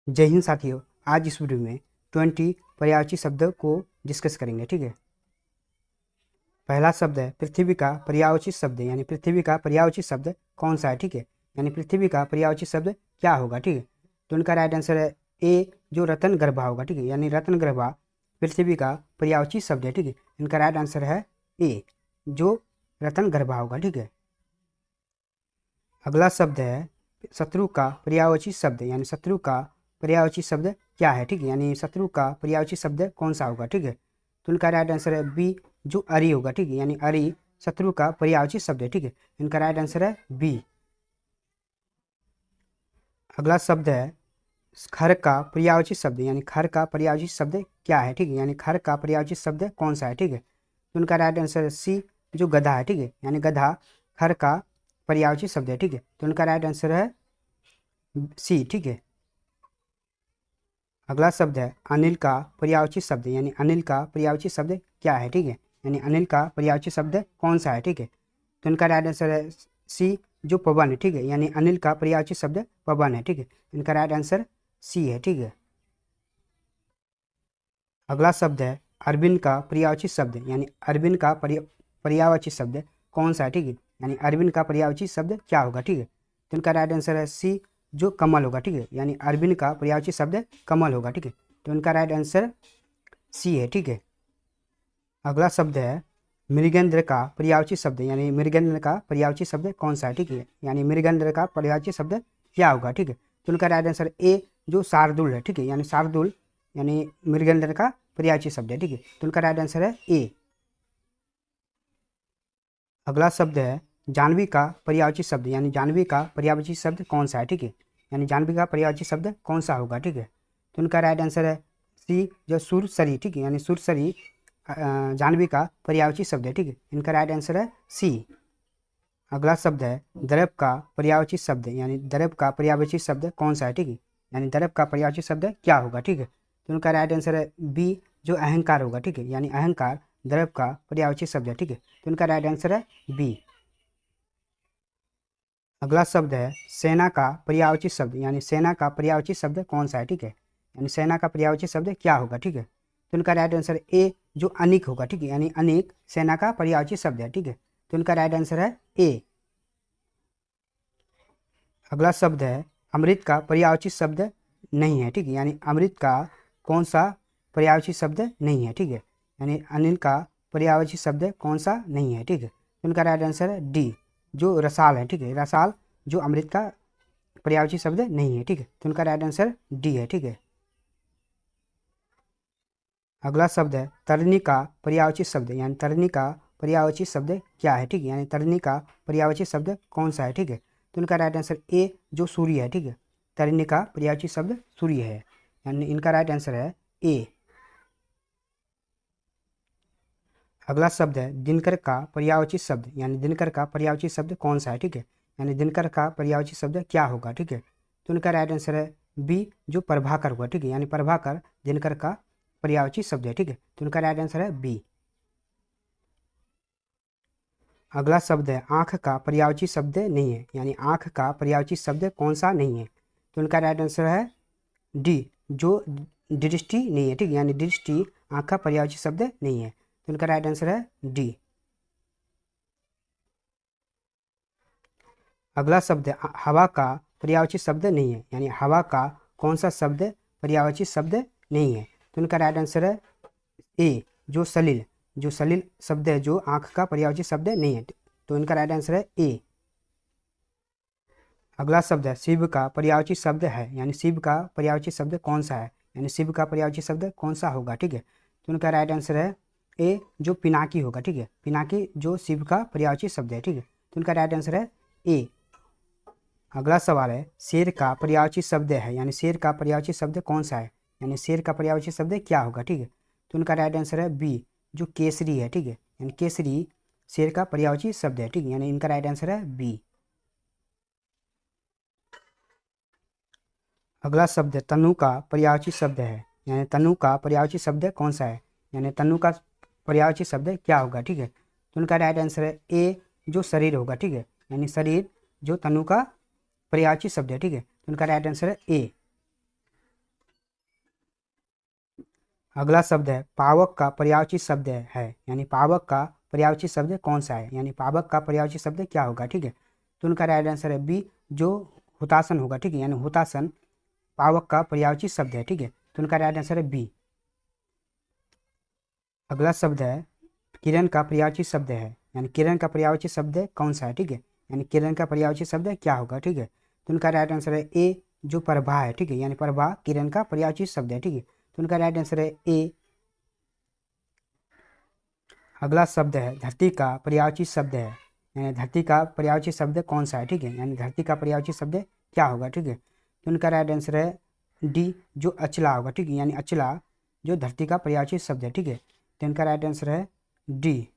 जय हिंद साथियों, आज इस वीडियो में 20 पर्यायवाची शब्द को डिस्कस करेंगे। ठीक है, पहला शब्द है पृथ्वी का पर्यायवाची शब्द, यानी पृथ्वी का पर्यायवाची शब्द कौन सा है। ठीक है, यानी पृथ्वी का पर्यायवाची शब्द क्या होगा। ठीक है, तो उनका राइट आंसर है ए, जो रतन गर्भा होगा। ठीक है, यानी रतन गर्भा पृथ्वी का पर्यायवाची शब्द है। ठीक है, इनका राइट आंसर है ए, जो रतन गर्भा होगा। ठीक है, अगला शब्द है शत्रु का पर्यायवाची शब्द, यानी शत्रु का पर्यायवाची शब्द क्या है। ठीक है, यानी शत्रु का पर्यायवाची शब्द कौन सा होगा। ठीक है, तो उनका राइट आंसर है बी, जो अरि होगा। ठीक है, यानी अरि शत्रु का पर्यायवाची शब्द है। ठीक है, इनका राइट आंसर है बी। अगला शब्द है खर का पर्यायवाची शब्द, यानी खर का पर्यायवाची शब्द क्या है। ठीक है, यानी खर का पर्यायवाची शब्द कौन सा है। ठीक है, तो उनका राइट आंसर है सी, जो गधा है। ठीक है, यानी गधा खर का पर्यायवाची शब्द है। ठीक है, तो उनका राइट आंसर है सी। ठीक है, अगला शब्द है अनिल का पर्यायवाची शब्द, यानी अनिल का पर्यायवाची शब्द क्या है। ठीक है, यानी अनिल का पर्यायवाची शब्द कौन सा है। ठीक है, तो इनका राइट आंसर है सी, जो पवन है। ठीक है, यानी अनिल का पर्यायवाची शब्द पवन है। ठीक है, इनका राइट आंसर सी है। ठीक है, अगला शब्द है अरविंद का पर्यायवाची शब्द, यानी अरविंद का पर्यायवाची शब्द कौन सा है। ठीक है, यानी अरविंद का पर्यायवाची शब्द क्या होगा। ठीक है, तो इनका राइट आंसर है सी, जो कमल होगा। ठीक है, यानी अरविंद का पर्यायवाची शब्द कमल होगा। ठीक है, तो इनका राइट आंसर सी है। ठीक है, अगला शब्द है मृगेंद्र का पर्यायवाची शब्द, यानी मृगेंद्र का पर्यायवाची शब्द कौन सा है। ठीक है, यानी मृगेंद्र का पर्यायवाची शब्द क्या होगा। ठीक है, तो उनका राइट आंसर ए, जो शार्दुल है। ठीक है, यानी शार्दुल यानी मृगेंद्र का पर्यायवाची शब्द है। ठीक है, तो उनका राइट आंसर है ए। अगला शब्द है जानवी का पर्यायवाची शब्द, यानी जानवी का पर्यायवाची शब्द कौन सा है। ठीक है, यानी जानवी का पर्यायवाची शब्द कौन सा होगा। ठीक है, तो उनका राइट आंसर है सी, जो सुरसरी। ठीक है, यानी सुरसरी जानवी का पर्यायवाची शब्द है। ठीक है, इनका राइट आंसर है सी। अगला शब्द है द्रव का पर्यायवाची शब्द, यानी द्रव का पर्यायवाची शब्द कौन सा है। ठीक है, यानी द्रव का पर्यायवाची शब्द क्या होगा। ठीक है, तो उनका राइट आंसर है बी, जो अहंकार होगा। ठीक है, यानी अहंकार द्रव का पर्यायवाची शब्द है। ठीक है, तो उनका राइट आंसर है बी। अगला शब्द है सेना का पर्यायवाची शब्द, यानी सेना का पर्यायवाची शब्द कौन सा है। ठीक है, यानी सेना का पर्यायवाची शब्द क्या होगा। ठीक है, तो उनका राइट आंसर ए, जो अनिक होगा। ठीक है, यानी अनिक सेना का पर्यायवाची शब्द है। ठीक है, तो उनका राइट आंसर है ए। अगला शब्द है अमृत का पर्यायवाची शब्द नहीं है। ठीक है, यानी अमृत का कौन सा पर्यायवाची शब्द नहीं है। ठीक है, यानी अनिल का पर्यायवाची शब्द कौन सा नहीं है। ठीक है, तो उनका राइट आंसर है डी, जो रसाल है। ठीक है, रसाल जो अमृत का पर्यायवाची शब्द नहीं है। ठीक है, तो उनका राइट आंसर डी है। ठीक है, अगला शब्द है तरनी का पर्यायवाची शब्द, यानी तरनी का पर्यायवाची शब्द क्या है। ठीक है, यानी तरनी का पर्यायवाची शब्द कौन सा है। ठीक है, तो उनका राइट आंसर ए, जो सूर्य है। ठीक है, तरनी का पर्यायवाची शब्द सूर्य है, यानी इनका राइट आंसर है ए। अगला शब्द है दिनकर का पर्यायवाची शब्द, यानी दिनकर का पर्यायवाची शब्द कौन सा है। ठीक है, यानी दिनकर का पर्यायवाची शब्द क्या होगा। ठीक है, तो उनका राइट आंसर है बी, जो प्रभाकर होगा। ठीक है, यानी प्रभाकर दिनकर का पर्यायवाची शब्द है। ठीक है, तो उनका राइट आंसर है बी। अगला शब्द है आँख का पर्यायवाची शब्द नहीं है, यानी आँख का पर्यायवाची शब्द कौन सा नहीं है, तो उनका राइट आंसर है डी, जो दृष्टि नहीं है। ठीक है, यानी दृष्टि आँख का पर्यायवाची शब्द नहीं है, तो उनका राइट आंसर है डी। अगला शब्द है हवा का पर्यायवाची शब्द नहीं है, यानी हवा का कौन सा शब्द पर्यायवाची शब्द नहीं है, तो उनका राइट आंसर है ए, जो सलिल। जो सलिल शब्द है, जो आँख का पर्यायवाची शब्द नहीं है, तो इनका राइट आंसर है ए। अगला शब्द है शिव का पर्यायवाची शब्द है, यानी शिव का पर्यायवाची शब्द कौन सा है, यानी शिव का पर्यायवाची शब्द कौन सा होगा। ठीक है, तो उनका राइट आंसर है ए, जो पिनाकी होगा। ठीक है, पिनाकी जो शिव का पर्यायवाची शब्द है। ठीक है, तो उनका राइट आंसर है ए। अगला सवाल है शेर का पर्यायवाची शब्द है, यानी शेर का पर्यायवाची शब्द कौन सा है, यानी शेर का पर्यायवाची शब्द क्या होगा। ठीक है, तो उनका राइट आंसर है बी, जो केसरी है। ठीक है, यानी केसरी शेर का पर्यायवाची शब्द है। ठीक है, यानी इनका राइट आंसर है बी। अगला शब्द है तनु का पर्यायवाची शब्द है, यानी तनु का पर्यायवाची शब्द कौन सा है, यानी तनु का पर्यायवाची शब्द क्या होगा। ठीक है, तो उनका राइट आंसर है ए, जो शरीर होगा। ठीक है, यानी शरीर जो तनु का पर्यायवाची शब्द है। ठीक है, तो उनका राइट आंसर है ए। अगला शब्द है पावक का पर्यायवाची शब्द है, यानी पावक का पर्यायवाची शब्द कौन सा है, यानी पावक का पर्यायवाची शब्द क्या होगा, ठीक है। तो उनका राइट आंसर है बी, जो हुतासन होगा, ठीक है, यानी हुतासन पावक का पर्यायवाची शब्द है, ठीक है। तो उनका राइट आंसर है बी। अगला शब्द है किरण का पर्यायवाची शब्द है, यानी किरण का पर्यायवाची शब्द कौन सा है, ठीक है, यानी किरण का पर्यायवाची शब्द क्या होगा, ठीक है। तो उनका राइट आंसर है ए, जो प्रभा है, ठीक है, यानी प्रभा किरण का पर्यायवाची शब्द है, ठीक है। तो उनका राइट आंसर है ए। अगला शब्द है धरती का पर्यायवाची शब्द है, यानी धरती का पर्यायवाची शब्द कौन सा है, ठीक है, यानी धरती का पर्यायवाची शब्द क्या होगा, ठीक है। तो उनका राइट आंसर है डी, जो अचला होगा, ठीक है, यानी अचला जो धरती का पर्यायवाची शब्द है, ठीक है। तो इनका राइट आंसर है डी।